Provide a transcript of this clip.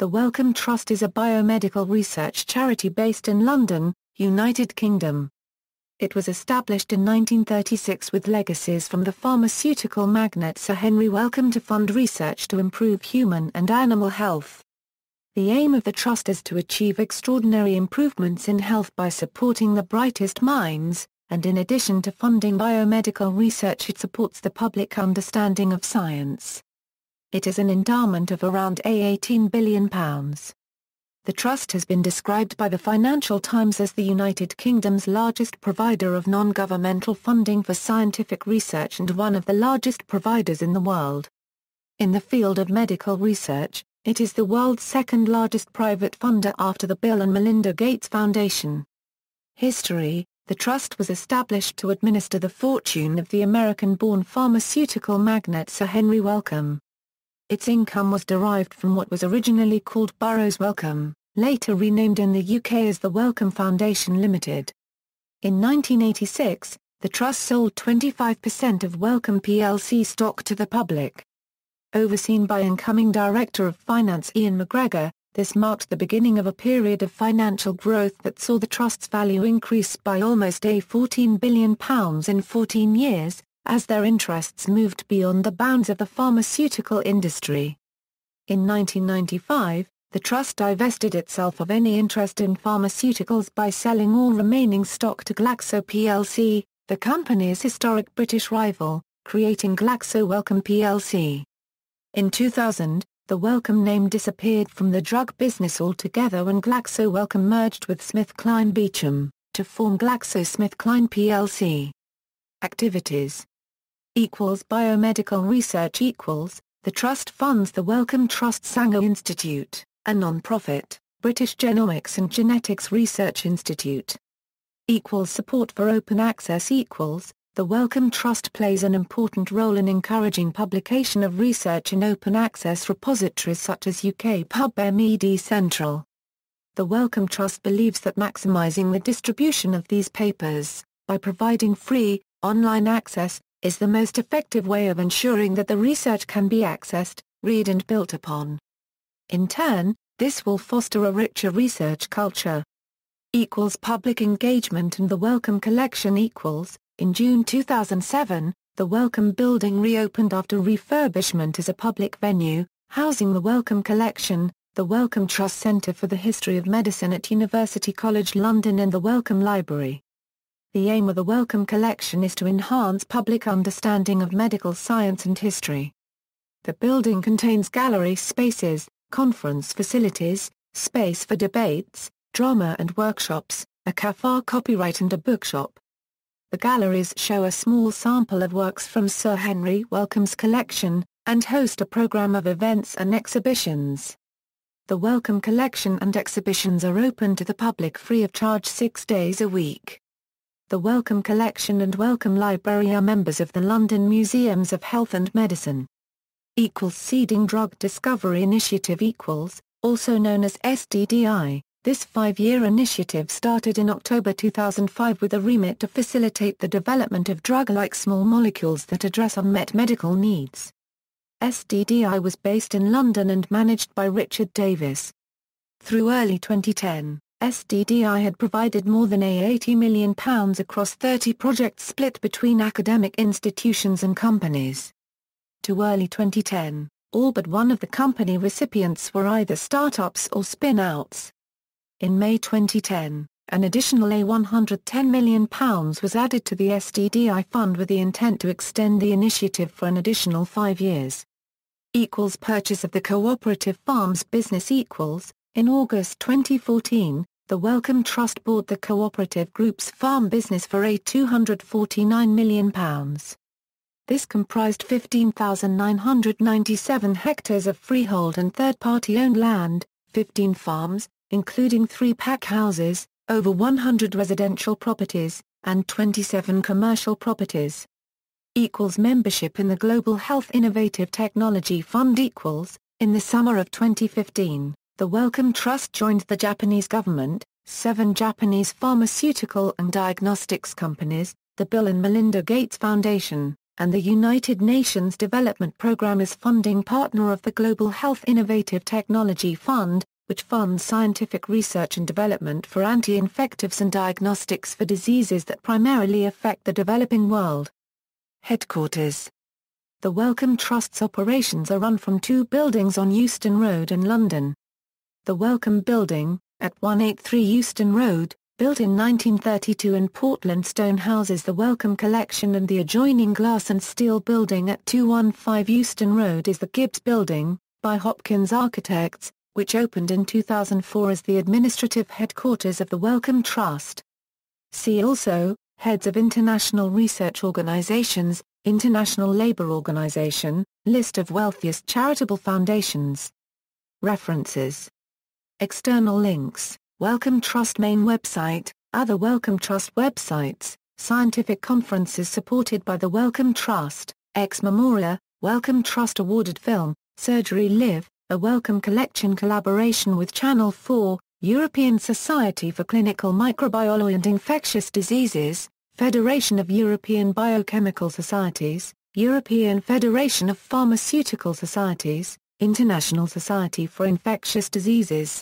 The Wellcome Trust is a biomedical research charity based in London, United Kingdom. It was established in 1936 with legacies from the pharmaceutical magnate Sir Henry Wellcome to fund research to improve human and animal health. The aim of the trust is to achieve extraordinary improvements in health by supporting the brightest minds, and in addition to funding biomedical research, it supports the public understanding of science. It is an endowment of around £18 billion. The trust has been described by the Financial Times as the United Kingdom's largest provider of non-governmental funding for scientific research and one of the largest providers in the world. In the field of medical research, it is the world's second largest private funder after the Bill and Melinda Gates Foundation. History: the trust was established to administer the fortune of the American-born pharmaceutical magnate Sir Henry Wellcome. Its income was derived from what was originally called Burroughs Wellcome, later renamed in the UK as the Wellcome Foundation Limited. In 1986, the trust sold 25% of Wellcome plc stock to the public. Overseen by incoming Director of Finance Ian McGregor, this marked the beginning of a period of financial growth that saw the trust's value increase by almost £14 billion in 14 years, as their interests moved beyond the bounds of the pharmaceutical industry. In 1995, the trust divested itself of any interest in pharmaceuticals by selling all remaining stock to Glaxo plc, the company's historic British rival, creating Glaxo Wellcome plc. In 2000, the Wellcome name disappeared from the drug business altogether when Glaxo Wellcome merged with SmithKline Beecham, to form GlaxoSmithKline plc. Activities: biomedical research the Trust funds the Wellcome Trust Sanger Institute, a non-profit, British Genomics and Genetics Research Institute. Support for open access the Wellcome Trust plays an important role in encouraging publication of research in open access repositories such as UK PubMed Central. The Wellcome Trust believes that maximising the distribution of these papers, by providing free, online access, is the most effective way of ensuring that the research can be accessed, read and built upon. In turn, this will foster a richer research culture. Public engagement and the Wellcome Collection In June 2007, the Wellcome Building reopened after refurbishment as a public venue, housing the Wellcome Collection, the Wellcome Trust Centre for the History of Medicine at University College London and the Wellcome Library. The aim of the Wellcome Collection is to enhance public understanding of medical science and history. The building contains gallery spaces, conference facilities, space for debates, drama and workshops, a cafe copyright and a bookshop. The galleries show a small sample of works from Sir Henry Wellcome's collection, and host a programme of events and exhibitions. The Wellcome Collection and exhibitions are open to the public free of charge 6 days a week. The Wellcome Collection and Wellcome Library are members of the London Museums of Health and Medicine. Seeding Drug Discovery Initiative also known as SDDI. This 5-year initiative started in October 2005 with a remit to facilitate the development of drug-like small molecules that address unmet medical needs. SDDI was based in London and managed by Richard Davis. Through early 2010, SDDI had provided more than £80 million across 30 projects split between academic institutions and companies. To early 2010, all but one of the company recipients were either startups or spin-outs. In May 2010, an additional £110 million was added to the SDDI fund with the intent to extend the initiative for an additional 5 years. Purchase of the cooperative farms business In August 2014, the Wellcome Trust bought the cooperative group's farm business for £249 million. This comprised 15,997 hectares of freehold and third-party owned land, 15 farms, including 3 pack houses, over 100 residential properties, and 27 commercial properties. Membership in the Global Health Innovative Technology Fund In the summer of 2015, the Wellcome Trust joined the Japanese government, 7 Japanese pharmaceutical and diagnostics companies, the Bill and Melinda Gates Foundation, and the United Nations Development Programme is funding partner of the Global Health Innovative Technology Fund, which funds scientific research and development for anti-infectives and diagnostics for diseases that primarily affect the developing world. Headquarters. The Wellcome Trust's operations are run from two buildings on Euston Road in London. The Wellcome Building, at 183 Euston Road, built in 1932 in Portland stone, houses the Wellcome Collection, and the adjoining glass and steel building at 215 Euston Road is the Gibbs Building, by Hopkins Architects, which opened in 2004 as the administrative headquarters of the Wellcome Trust. See also, Heads of International Research Organizations, International Labour Organization, List of wealthiest charitable foundations. References. External links, Wellcome Trust main website, other Wellcome Trust websites, scientific conferences supported by the Wellcome Trust, ex memoria, Wellcome Trust awarded film, Surgery Live, a Wellcome Collection collaboration with Channel 4, European Society for Clinical Microbiology and Infectious Diseases, Federation of European Biochemical Societies, European Federation of Pharmaceutical Societies, International Society for Infectious Diseases.